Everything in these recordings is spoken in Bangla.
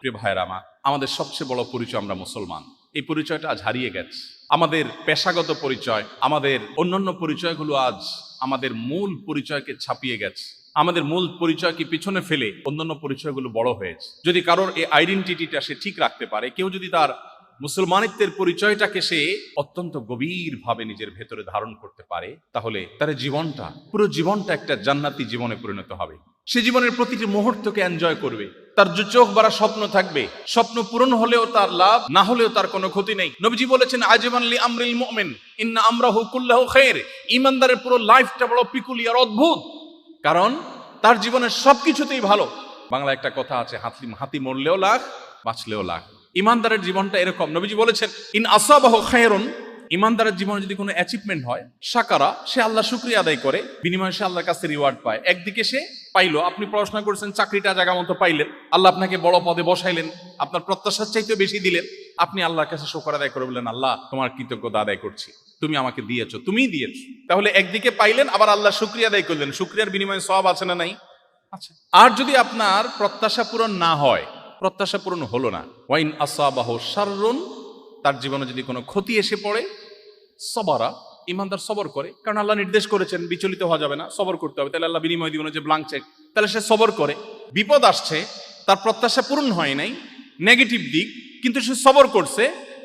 প্রিয় ভাইয়েরা আমার, আমাদের সবচেয়ে বড় পরিচয় আমরা মুসলমান। এই পরিচয়টা আজ হারিয়ে গেছে। আমাদের পেশাগত পরিচয়, আমাদের অন্যান্য পরিচয়গুলো আজ আমাদের মূল পরিচয়কে ছাপিয়ে গেছে। আমাদের মূল পরিচয়কে পিছনে ফেলে অন্যান্য পরিচয়গুলো বড় হয়েছে। যদি কারোর এই আইডেন্টিটিটা সে ঠিক রাখতে পারে, কেউ যদি তার মুসলমানিত্বের পরিচয়টাকে সে অত্যন্ত গভীরভাবে নিজের ভেতরে ধারণ করতে পারে, তাহলে তার জীবনটা, পুরো জীবনটা একটা জান্নাতি জীবনে পরিণত হবে। সে জীবনের প্রতিটি মুহূর্তকে এনজয় করবে। তার যে চোখ ভরা স্বপ্ন থাকবে, স্বপ্ন পূরণ হলেও তার লাভ, না হলেও তার কোনো ক্ষতি নেই। নবীজি বলেছেন, আজমান লি আমরিল মুমিন ইন্না আমরাহু কুল্লাহু খায়র। ঈমানদারের পুরো লাইফটা বড় পিকুলিয়ার, অদ্ভুত, কারণ তার জীবনের সবকিছুতেই ভালো। বাংলা একটা কথা আছে, হাতি মরলেও লাখ, বাঁচলেও লাখ। ঈমানদারের জীবনটা এরকম। নবীজি বলেছেন, ইন আসাবাহু খায়রুন, ঈমানদারের জীবনে যদি কোনো অ্যাচিভমেন্ট হয়, শাকারা, সে আল্লাহ শুকরিয়া আদায় করে, বিনিময়ে সে আল্লাহর কাছে রিওয়ার্ড পায়। একদিকে সে পাইলো, আপনি পড়াশোনা করেছেন, চাকরিটা জায়গা মতো পাইলেন, আল্লাহ আপনাকে বড় পদে বসাইলেন, আপনার প্রত্যাশার চাইতে বেশি দিলেন, আপনি আল্লাহর কাছে শুকর আদায় করে বললেন, আল্লাহ তোমার কৃতজ্ঞতা আদায় করছি, তুমি আমাকে দিয়েছো, তুমিই দিয়েছো। তাহলে একদিকে পাইলেন, আবার আল্লাহ শুকরিয়া আদায় করলেন, শুকরিয়ার বিনিময়ে সওয়াব আছে না নাই? আচ্ছা। আর যদি আপনার প্রত্যাশা পূরণ না হয়, প্রত্যাশা পূরণ হলো না, ওয়াইন আসাবাহু শাররুন, তার জীবনে যদি কোনো ক্ষতি এসে পড়ে, সবরা, ইমানদার সবর করে, কারণ আল্লাহ নির্দেশ করেছেন বিচলিত হওয়া যাবে না, সবর করতে হবে, তাহলে আল্লাহ বিনিময় দিবেন যে ব্লাঙ্ক চেক, তাহলে সে সবর করে। বিপদ আসছে, তার প্রত্যাশা পূরণ হয় নাই, নেগেটিভ দিক, কিন্তু সে সবর করছে,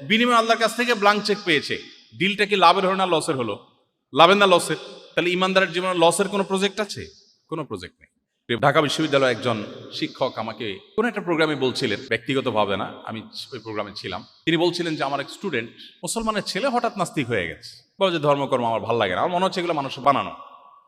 বিনিময় আল্লাহর কাছ থেকে ব্লাঙ্ক চেক পেয়েছে। ডিলটা কি লাভের হলো না লসের হলো? লাভের না লসের? তাহলে ইমানদারের জীবনে লসের কোনো প্রজেক্ট আছে? কোনো প্রজেক্ট নেই। ঢাকা বিশ্ববিদ্যালয়ে একজন শিক্ষক আমাকে কোনো একটা প্রোগ্রামে বলছিলেন, ব্যক্তিগতভাবে না, আমি ওই প্রোগ্রামে ছিলাম। তিনি বলছিলেন যে আমার এক স্টুডেন্ট, মুসলমানের ছেলে, হঠাৎ নাস্তিক হয়ে গেছে। বলে যে ধর্মকর্ম আমার ভালো লাগে না, আমার মনে হচ্ছে এগুলো মানুষ বানানো।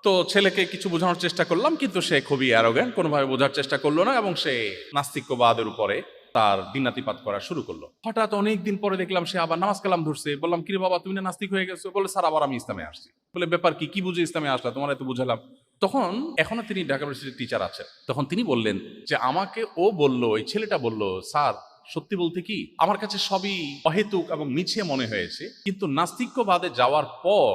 তো ছেলেকে কিছু বোঝানোর চেষ্টা করলাম, কিন্তু সে খুবই অ্যারোগ্যান্ট, কোনোভাবে বোঝার চেষ্টা করলো না, এবং সে নাস্তিক্যবাদের উপরে তার দিনাতিপাত করা শুরু করলো। হঠাৎ অনেক দিন পরে দেখলাম সে আবার নামাজ কালাম ধরছে। বললাম, কিরে বাবা, তুমি না নাস্তিক হয়ে গেছো? বলে, স্যার আবার আমি ইসলামে আসছি। বলে, ব্যাপার কি, কি বুঝে ইসলামে আসলা? তোমার এত বুঝালাম। তখন এখনো তিনি ঢাকা ইউনিভার্সিটির টিচার আছেন। তখন তিনি বললেন যে আমাকে ও বলল, ওই ছেলেটা বলল, স্যার সত্যি বলতে কি, আমার কাছে সবই অহেতুক এবং মিছে মনে হয়েছে, কিন্তু নাস্তিক্যবাদে যাওয়ার পর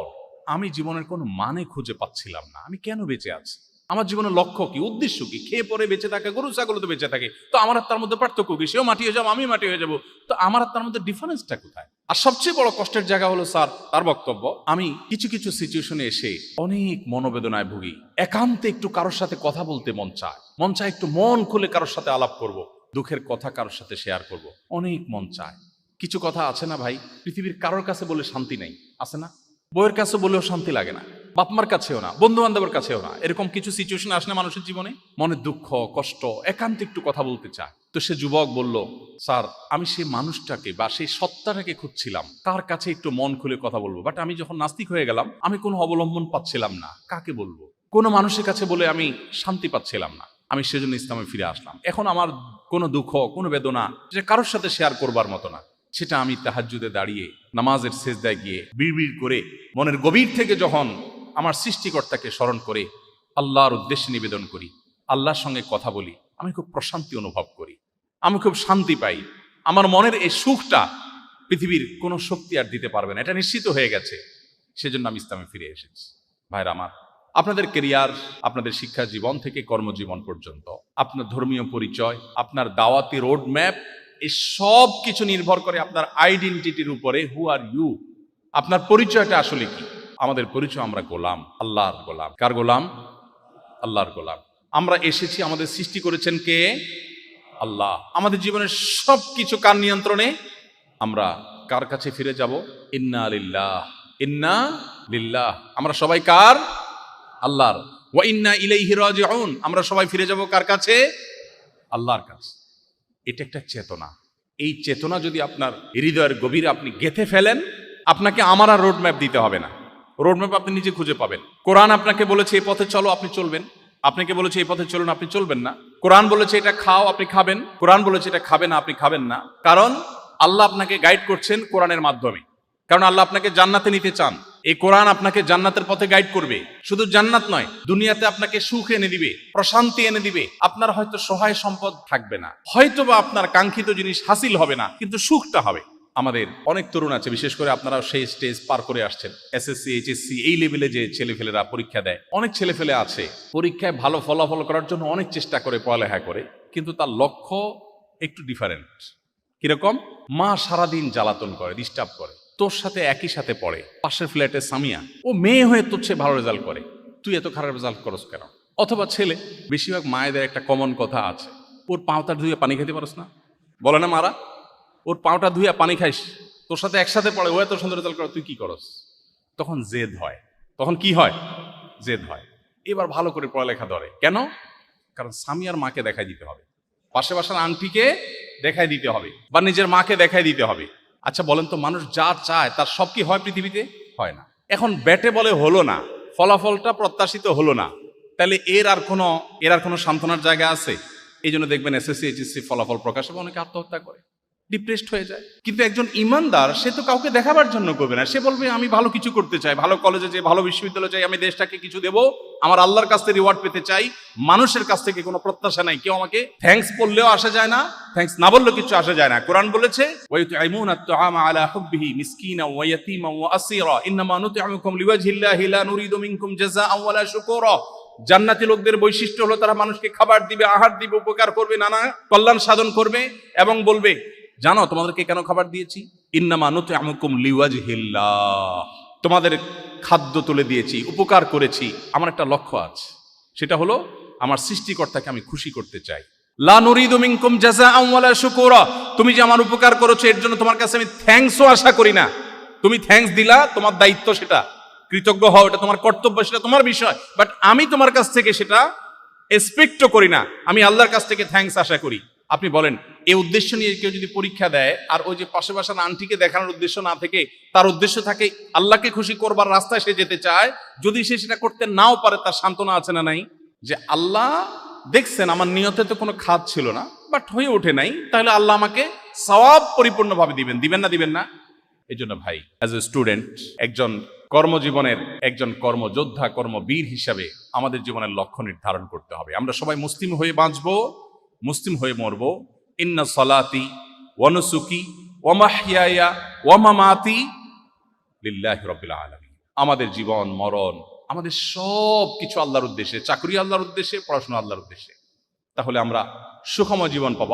আমি জীবনের কোনো মানে খুঁজে পাচ্ছিলাম না। আমি কেন বেঁচে আছি? আমার জীবনের লক্ষ্য কি, উদ্দেশ্য কি? খেয়ে পরে বেঁচে থাকে, গরু ছাগল তো বেঁচে থাকে, তো আমার আর তার মধ্যে পার্থক্য কি? সেও মাটি হয়ে যাবো, আমি মাটি হয়ে যাবো, তো আমার আর তার মধ্যে ডিফারেন্সটা কোথায়? আর সবচেয়ে বড় কষ্টের জায়গা হলো স্যার, তার বক্তব্য, আমি কিছু কিছু সিচুয়েশনে এসে অনেক মনোবেদনায় ভুগি। একান্তে একটু কারোর সাথে কথা বলতে মন চায় একটু মন খুলে কারোর সাথে আলাপ করব, দুঃখের কথা কারোর সাথে শেয়ার করব, অনেক মন চায়। কিছু কথা আছে না ভাই, পৃথিবীর কারোর কাছে বলে শান্তি নেই, আছে না? বইয়ের কাছে বলেও শান্তি লাগে না, বাপমার কাছেও না, বন্ধু বান্ধবের কাছেও না। এরকম কিছু সিচুয়েশন আসলে মানুষের জীবনে মনে দুঃখ, কষ্ট, একান্ত একটু কথা বলতে চায়। তো সে যুবক বলল, স্যার আমি সেই মানুষটাকে বা সেই সত্তাটাকে খুঁজছিলাম, তার কাছে একটু মন খুলে কথা বলবো, বাট আমি যখন নাস্তিক হয়ে গেলাম, আমি কোনো অবলম্বন পাচ্ছিলাম না, কাকে বলবো? কোনো মানুষের কাছে বলে আমি শান্তি পাচ্ছিলাম না। আমি সেজন্য ইসলামে ফিরে আসলাম। এখন আমার কোনো দুঃখ, কোনো বেদনা যেটা কারোর সাথে শেয়ার করবার মতো না, সেটা আমি তাহাজ্জুদে দাঁড়িয়ে, নামাজের সেজদায় গিয়ে বিড়বিড় করে মনের গভীর থেকে যখন আমার সৃষ্টিকর্তাকে স্মরণ করে আল্লাহর উদ্দেশ্যে নিবেদন করি, আল্লাহর সঙ্গে কথা বলি, আমি খুব প্রশান্তি অনুভব করি, আমি খুব শান্তি পাই। আমার মনের এই সুখটা পৃথিবীর কোনো শক্তি আর দিতে পারবে না, এটা নিশ্চিত হয়ে গেছে। সেজন্য আমি ইসলামে ফিরে এসেছি। ভাইরা আমার, আপনাদের কেরিয়ার, আপনাদের শিক্ষা জীবন থেকে কর্মজীবন পর্যন্ত, আপনার ধর্মীয় পরিচয়, আপনার দাওয়াতি রোড ম্যাপ, এই সব কিছু নির্ভর করে আপনার আইডেন্টিটির উপরে। হু আর ইউ, আপনার পরিচয়টা আসলে কি? আমাদের পরিচয়, আমরা গোলাম, আল্লাহর গোলাম। কার গোলাম? আল্লাহর গোলাম। আমরা এসেছি, আমাদের সৃষ্টি করেছেন কে? আল্লাহ। আমাদের জীবনের সব কিছু কার নিয়ন্ত্রণে? আমরা কার কাছে ফিরে যাব? ইন্না লিল্লাহ, ইন্না লিল্লাহ। আমরা সবাই কার? আল্লাহর। ওয়া ইন্না ইলাইহি রাজিউন, আমরা সবাই ফিরে যাব কার কাছে? আল্লাহর কাছে। এটা একটা চেতনা। এই চেতনা যদি আপনার হৃদয়ের গভীরে আপনি গেঁথে ফেলেন, আপনাকে আমার আর রোড ম্যাপ দিতে হবে না। রোড ম্যাপ আপনি নিজে খুঁজে পাবেন। কোরআন আপনাকে বলেছে এই পথে চলো, আপনি চলবেন। আপনাকে বলেছে এই পথে চলুন, আপনি চলবেন না। কোরআন বলেছে এটা খাও, আপনি খাবেন। কোরআন বলেছে এটা খাবে না, আপনি খাবেন না। কারণ আল্লাহ আপনাকে গাইড করছেন কোরআনের মাধ্যমে। কারণ আল্লাহ আপনাকে জান্নাতে নিতে চান। এই কোরআন আপনাকে জান্নাতের পথে গাইড করবে। শুধু জান্নাত নয়, দুনিয়াতে আপনাকে সুখ এনে দিবে, প্রশান্তি এনে দিবে। আপনার হয়তো সহায় সম্পদ থাকবে না, হয়তোবা আপনার কাঙ্ক্ষিত জিনিস হাসিল হবে না, কিন্তু সুখটা হবে। আমাদের অনেক তরুণ আছে, বিশেষ করে আপনারা সেই স্টেজ পার করে আসছেন, এসএসসি, এইচএসসি, এই লেভেলে যে ছেলেফেলেরা পরীক্ষা দেয়, অনেক ছেলেফেলে আছে পরীক্ষায় ভালো ফলাফল করার জন্য অনেক চেষ্টা করে, পড়ালেখা করে, কিন্তু তার লক্ষ্য একটু ডিফারেন্ট। কিরকম? মা সারাদিন জ্বালাতন করে, ডিস্টার্ব করে, তোর সাথে একই সাথে পড়ে, পাশের ফ্ল্যাটে সামিয়া, ও মেয়ে হয়ে তোর চেয়ে ভালো রেজাল্ট করে, তুই এত খারাপ রেজাল্ট করস কেন? অথবা ছেলে, বেশিরভাগ মায়েদের একটা কমন কথা আছে, ওর পাওটা ধুয়ে পানি খেতে পারস না, বলে না মারা? ওর পাওটা ধুয়ে পানি খাইস, তোর সাথে একসাথে পড়ে, ও এত সুন্দর রেজাল্ট করে, তুই কি করস? তখন জেদ হয়। তখন কি হয়? জেদ হয়। এবার ভালো করে পড়ালেখা ধরে। কেন? কারণ সামিয়ার মাকে দেখাই দিতে হবে, পাশে বাসার আন্টিকে দেখাই দিতে হবে, বা নিজের মাকে দেখাই দিতে হবে। আচ্ছা বলেন তো, মানুষ যা চায় তার সব কি হয় পৃথিবীতে? হয় না। এখন ব্যাটে বলে হলো না, ফলাফলটা প্রত্যাশিত হলো না, তাহলে এর আর কোনো সান্ত্বনার জায়গা আছে? এই জন্য দেখবেন এসএসসি এইচএসসি ফলাফল প্রকাশ হবে, অনেকে আত্মহত্যা করে, ডিপ্রেসড হয়ে যায়। কিন্তু একজন ইমানদার, সে তো কাউকে দেখাবার জন্য করবে না, সে বলবে আমি ভালো কিছু করতে চাই, ভালো কলেজে যাই, ভালো বিশ্ববিদ্যালয়ে যাই, আমি দেশটাকে কিছু দেব, আমার আল্লাহর কাছ থেকে রিওয়ার্ড পেতে চাই, মানুষের কাছ থেকে কোনো প্রত্যাশা নাই। কেউ আমাকে থ্যাঙ্কস বললেও আসা যায় না, থ্যাঙ্কস না বললেও কিছু আসা যায় না। কোরআন বলেছে ওয়ায়ুতঈমুনা আত-তাআমা আলা হুব্বিহি মিসকিনা ওয়া ইয়াতীমা ওয়া আসীরা ইন্নামা নুতঈমুকুম লিওয়াজহিল্লাহি লা নুরিদু মিনকুম জাযাআন ওয়ালা শুকুরা। জান্নাতি লোকদের বৈশিষ্ট্য হলো তারা মানুষকে খাবার দিবে, আহার দিবে, উপকার করবে, নানা কল্যাণ সাধন করবে, এবং বলবে জানো তোমাদেরকে কেন খাবার দিয়েছি? ইন্নামা নুতঈমুকুম লিওয়াজহিল্লাহ, তোমাদের খাদ্য তুলে দিয়েছি, উপকার করেছি, আমার একটা লক্ষ্য আছে, সেটা হলো আমার সৃষ্টিকর্তাকে আমি খুশি করতে চাই। লা নুরিদু মিনকুম জাযাআন ওয়ালা শুকুরা, তুমি যে আমার উপকার করেছো এর জন্য তোমার কাছে আমি থ্যাঙ্কসও আশা করি না। তুমি থ্যাঙ্কস দিলা, তোমার দায়িত্ব, সেটা কৃতজ্ঞ হও, এটা তোমার কর্তব্য, সেটা তোমার বিষয়, বাট আমি তোমার কাছ থেকে সেটা এক্সপেক্টও করি না, আমি আল্লাহর কাছ থেকে থ্যাঙ্কস আশা করি। আপনি বলেন, এই উদ্দেশ্য নিয়ে কেউ যদি পরীক্ষা দেয়, আর ওই যে পাশে বাসার আন্টিকে দেখানোর উদ্দেশ্য না থেকে তার উদ্দেশ্য থাকে আল্লাহকে খুশি করবার রাস্তায় সে যেতে চায়, যদি সে সেটা করতে নাও পারে, তার সান্ত্বনা আছে না নাই? যে আল্লাহ দেখছেন আমার নিয়তে তো কোনো খাদ ছিল না, বাট হয়ে ওঠে নাই, তাহলে আল্লাহ আমাকে সওয়াব পরিপূর্ণভাবে দিবেন, দিবেন না দিবেন না? এই জন্য ভাই, অ্যাজ এ স্টুডেন্ট, একজন কর্মজীবনের একজন কর্মযোদ্ধা, কর্মবীর হিসাবে আমাদের জীবনের লক্ষ্য নির্ধারণ করতে হবে। আমরা সবাই মুসলিম হয়ে বাঁচবো, মুসলিম হয়ে মরবো। ইন্না সলাতি ওয়া নুসুকি ওয়া মাহইয়ায়া ওয়া মামাতি লিল্লাহি রাব্বিল আলামিন। আমাদের জীবন মরণ, আমাদের সব কিছু আল্লাহর উদ্দেশ্যে, চাকরি আল্লাহর উদ্দেশ্যে, পড়াশোনা আল্লাহর উদ্দেশ্যে, তাহলে আমরা সুখময় জীবন পাবো।